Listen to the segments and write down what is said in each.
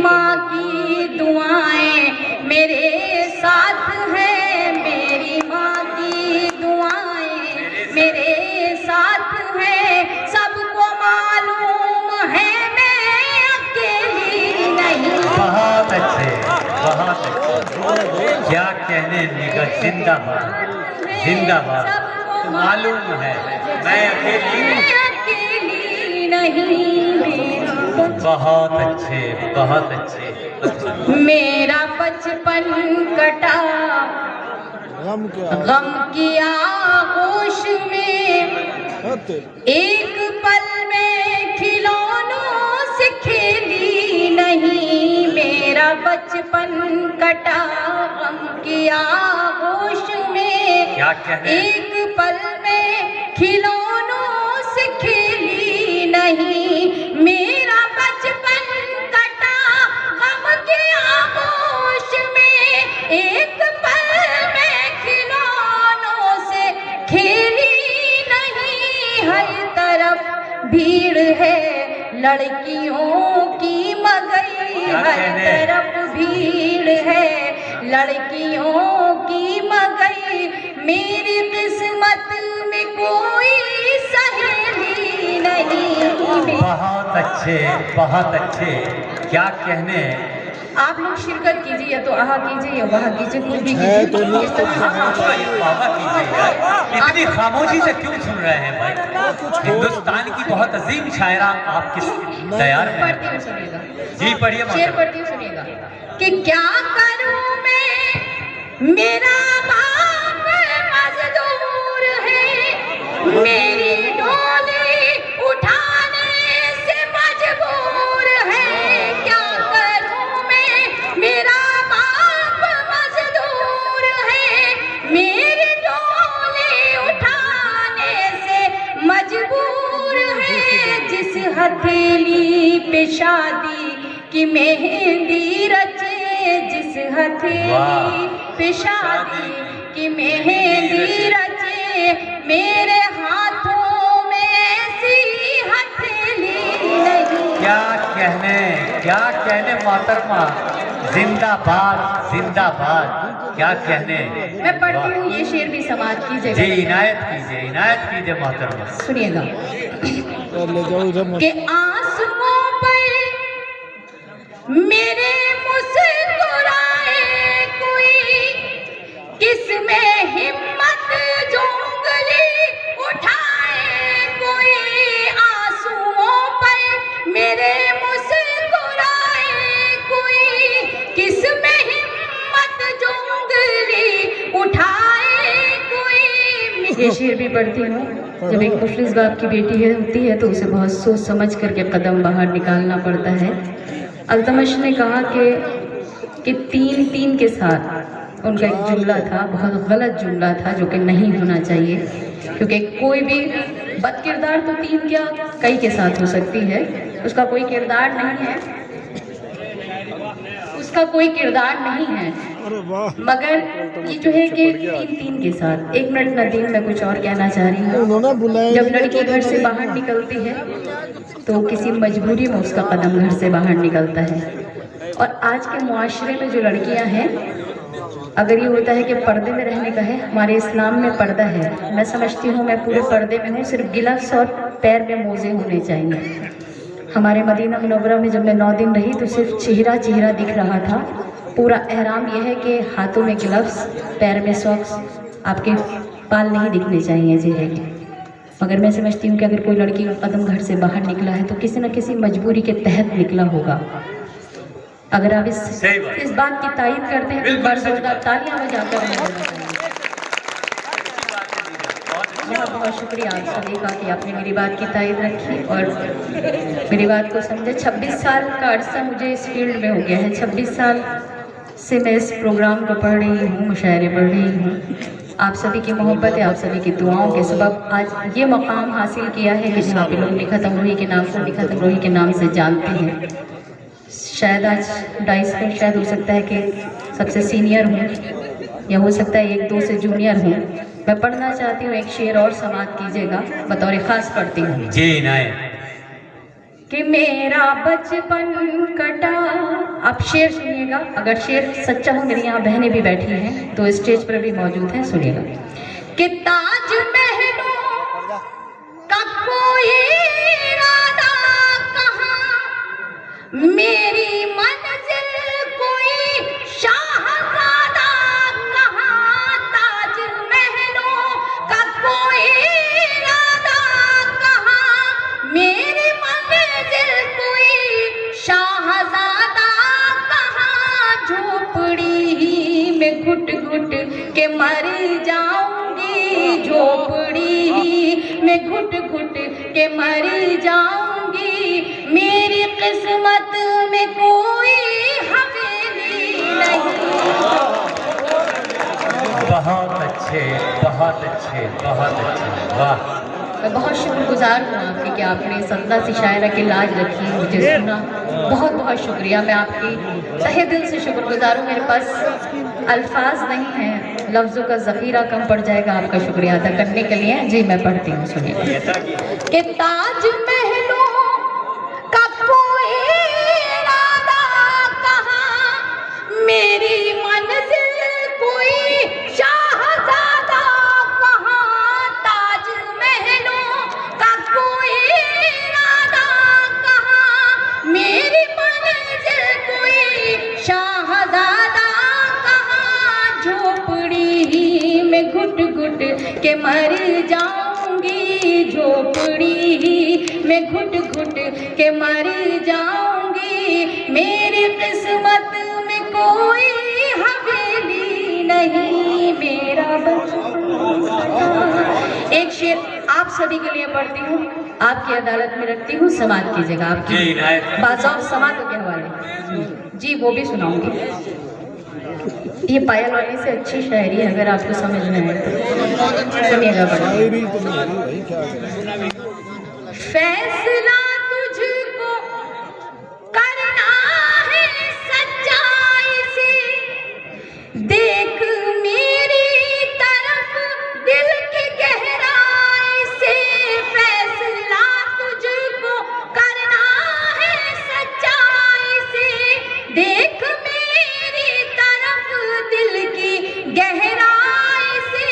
माँ की दुआएं मेरे साथ है, मेरी माँ की दुआएं मेरे साथ है। सबको मालूम है मैं अकेली नहीं। बहुत अच्छे, बहुत अच्छे, क्या कहने निगत, जिंदाबाद जिंदाबाद। मालूम है मैं अकेली नहीं। बहुत अच्छे, बहुत अच्छे। मेरा बचपन कटा गम की आगोश में, एक पल में खिलौनों से खेली नहीं। मेरा बचपन कटा गम की आगोश में, क्या कहने? एक पल में खिलौनों से खेली नहीं। मेरा बचपन कटा गम की आगोश में, एक पल में खिलौनों से खेली नहीं। हर तरफ भीड़ है लड़कियों की मगई, हर तरफ भीड़ है लड़कियों की मगई। मेरी किस्मत में कोई सहेली नहीं। बहुत अच्छे, बहुत अच्छे, क्या कहने। आप लोग शिरकत कीजिए, या तो आहा कीजिए या वहाँ कीजिए, कुछ भी कीजिए। इतनी खामोशी से क्यों सुन रहे हैं भाई? हिंदुस्तान की बहुत अजीम शायरा आपकी तैयार है। पढ़ती हूँ सुनिएगा। जी पढ़िए। शेर पढ़ती हूँ सुनिएगा। कि क्या करूँ मैं, मेरा बाप मजदूर है, मेरी डोली उठाने से मजबूर है। क्या करूँ मैं, मेरा बाप मजदूर है, मेरी डोली उठाने से मजबूर है। जिस हथेली पे शादी की मेहंदी रचे, जिस हथेली पे शादी की मेहंदी रचे, मेरे हाथों में ऐसी हथेली नहीं। क्या कहने मोहतरमा, जिंदाबाद जिंदाबाद, क्या कहने। मैं पढ़ती हूँ, ये शेर भी समाज कीजिएगा। जी इनायत कीजिए मोहतरमा। सुनिएगा। कि आंसुओं पर मेरे मुस्कुराए कोई, किसमें हिम्मत जो उंगली उठाए कोई। आंसुओं पर मेरे मुस्कुराए कोई, किसमें हिम्मत जो उंगली उठाए कोई। ये शेर भी पढ़ती हूँ। जब एक मुफलिस बाप की बेटी होती है तो उसे बहुत सोच समझ करके कदम बाहर निकालना पड़ता है। अल्तमश ने कहा कि तीन के साथ उनका एक जुमला था, बहुत गलत जुमला था, जो कि नहीं होना चाहिए, क्योंकि कोई भी बद किरदार तो तीन क्या कई के साथ हो सकती है। उसका कोई किरदार नहीं है, उसका कोई किरदार नहीं है, मगर ये जो है कि तीन के साथ। एक मिनट नदीम, मैं कुछ और कहना चाह रही हूँ। जब लड़की घर से बाहर निकलती है तो किसी मजबूरी में उसका कदम घर से बाहर निकलता है। और आज के मुआशरे में जो लड़कियां हैं, अगर ये होता है कि पर्दे में रहने का है, हमारे इस्लाम में पर्दा है। मैं समझती हूँ मैं पूरे पर्दे में हूँ, सिर्फ गिलफ्स और पैर में मोजे होने चाहिए। हमारे मदीना मुनव्वरा में जब मैं 9 दिन रही तो सिर्फ चेहरा दिख रहा था। पूरा एहराम यह है कि हाथों में ग्लव्स, पैर में सॉक्स, आपके बाल नहीं दिखने चाहिए जी है। मगर मैं समझती हूँ कि अगर कोई लड़की का कदम घर से बाहर निकला है तो किसी न किसी मजबूरी के तहत निकला होगा। अगर आप इस बात की तायीद करते हैं तो बार जोरदार तालियां बजाकर बहुत शुक्रिया आप सभी का कि आपने मेरी बात की तायीद रखी और मेरी बात को समझे। 26 साल का अरसा मुझे इस फील्ड में हो गया है। 26 साल से मैं इस प्रोग्राम को पढ़ रही हूँ, मुशायरे पढ़ रही हूँ। आप सभी की मोहब्बत है, आप सभी की दुआओं के सबब आज ये मकाम हासिल किया है कि जहाँ पे लोग निखत अमरोही के नाम से, निखत अमरोही के नाम से जानते हैं। शायद आज डाइस पर शायद हो सकता है कि सबसे सीनियर हूँ, या हो सकता है 1-2 से जूनियर हूँ। मैं पढ़ना चाहती हूँ, एक शेर और समाप्त कीजिएगा, बतौर खास पढ़ती हूँ। जी नाय। कि मेरा बचपन कटा आप शेर सुनिएगा, अगर शेर सच्चा हो, मेरी यहाँ बहनें भी बैठी हैं तो स्टेज पर भी मौजूद हैं, सुनिएगा। कि ताज महलों का कोई इरादा कहाँ, मेरी मंजिल कोई शाहज़ादा कहाँ, ताज महलों का कोई इरादा कहाँ, मेरी मंजिल कोई शाहज़ादा कहाँ, झोपड़ी ही में घुट घुट के मर जाऊंगी, झोपड़ी ही में घुट घुट के मर जाऊंगी, मेरी किस्मत में कोई हवेली नहीं। बहुत अच्छे, बहुत अच्छे, बहुत अच्छे, वाह। मैं बहुत शुक्रगुजार हूँ आपकी कि आपने सतना सी शायरा की लाज रखी, मुझे सुना, बहुत बहुत शुक्रिया। मैं आपकी तहे दिल से शुक्रगुजार हूँ। मेरे पास अल्फाज नहीं हैं, लफ्ज़ों का ज़ख़ीरा कम पड़ जाएगा आपका शुक्रिया अदा करने के लिए। जी मैं पढ़ती हूँ, सुनिए। कि ताज महलों का कोई इरादा कहाँ, मेरी मंजिल कोई शाहज़ादा कहाँ, ताज महलों का कोई इरादा कहाँ, मेरी मंजिल कोई शाहज़ादा कहाँ, झोपड़ी ही में घुट घुट के मर जाऊंगी, झोपड़ी ही में घुट घुट के मर जाऊंगी, मेरी किस्मत में कोई हवेली नहीं, मेरा बचपन। एक शेर आप सभी के लिए पढ़ती हूँ, आपकी अदालत में रखती हूँ, समाज कीजिएगा, आपकी बाज़ाब समाज के हवाले। जी वो भी सुनाऊंगी। ये पायल वाली से अच्छी शायरी है, अगर आपको समझ में आए तो सुनिएगा। फैसला तुझको करना है सच्चाई से, देख मेरी तरफ दिल की गहराई से, फैसला तुझको करना है सच्चाई से, देख मेरी तरफ दिल की गहराई से,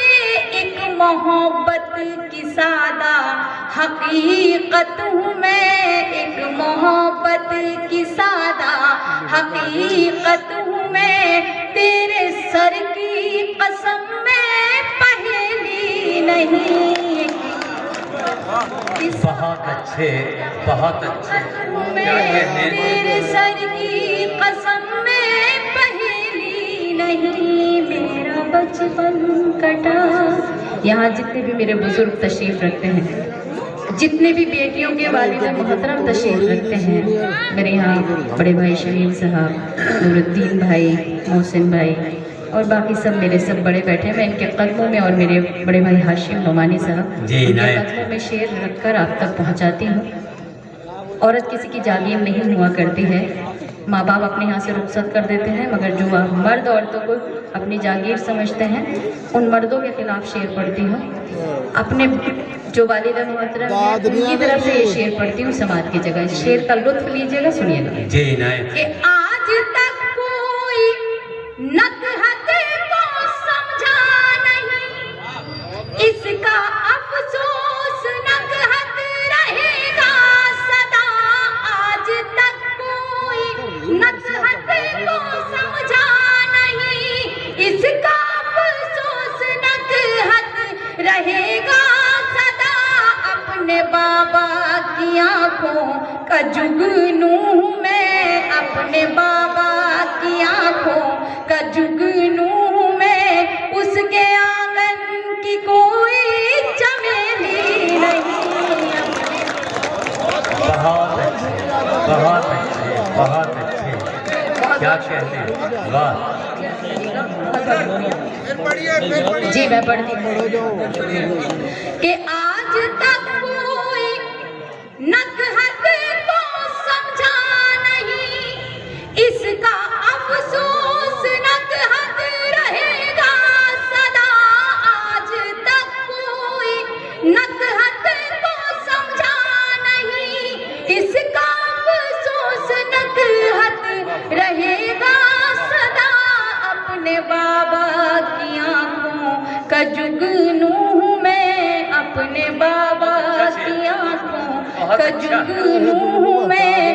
एक मोहब्बत की सादा हकीकत हूँ मैं, एक मोहब्बत की सादा हकीकत हूँ मैं, तेरे सर की कसम मैं पहेली नहीं। बहुत अच्छे, बहुत अच्छे, तेरे सर की कसम मैं पहेली नहीं, मेरा बचपन कटा। यहाँ जितने भी मेरे बुजुर्ग तशरीफ रखते हैं, जितने भी बेटियों के वालिद मोहतरम तशरीफ रखते हैं, मेरे यहाँ बड़े भाई शहीद साहब, नूरुद्दीन भाई, मोहसिन भाई और बाकी सब मेरे सब बड़े बैठे हैं, मैं इनके कदमों में और मेरे बड़े भाई हाशिम नोमानी साहब, इनके कदमों में शेर रखकर आप तक पहुँचाती हूँ। औरत किसी की जागीर नहीं हुआ करती है, माँ बाप अपने यहाँ से रुखसत कर देते हैं, मगर जो मर्द औरतों को अपनी जागीर समझते हैं, उन मर्दों के खिलाफ शेर पढ़ती हूँ। अपने जो वालिदा मोहतरम हैं उनकी तरफ से ये शेर पढ़ती हूँ समाज की जगह। इस शेर का लुत्फ लीजिएगा, सुनिएगा। जी इनायत। कि आज तक कोई नकहत को समझा नहीं, इसका अफसोस नकहत रहेगा सदा, आज तक कोई नकहत को समझा नहीं, इसका अफसोस नकहत रहेगा सदा, अपने बाबा की आंखों का जुगनू हूँ मैं, अपने बाबा की आंखों का जुगनू हूँ मैं, उसके आंगन की कोई चमेली नहीं। बहुत अच्छे, बहुत अच्छे, बहुत अच्छे, क्या कहते हैं, वाह। जी मैं पढ़ती हूँ कि आज तक कोई नकहत को समझा नहीं, इसका अफसोस नकहत रहेगा सदा, आज तक कोई नकहत को समझा नहीं, इसका अफसोस नकहत रहे जुगनू हूँ मैं अपने बाबा की आंखों का जुगनू हूँ मैं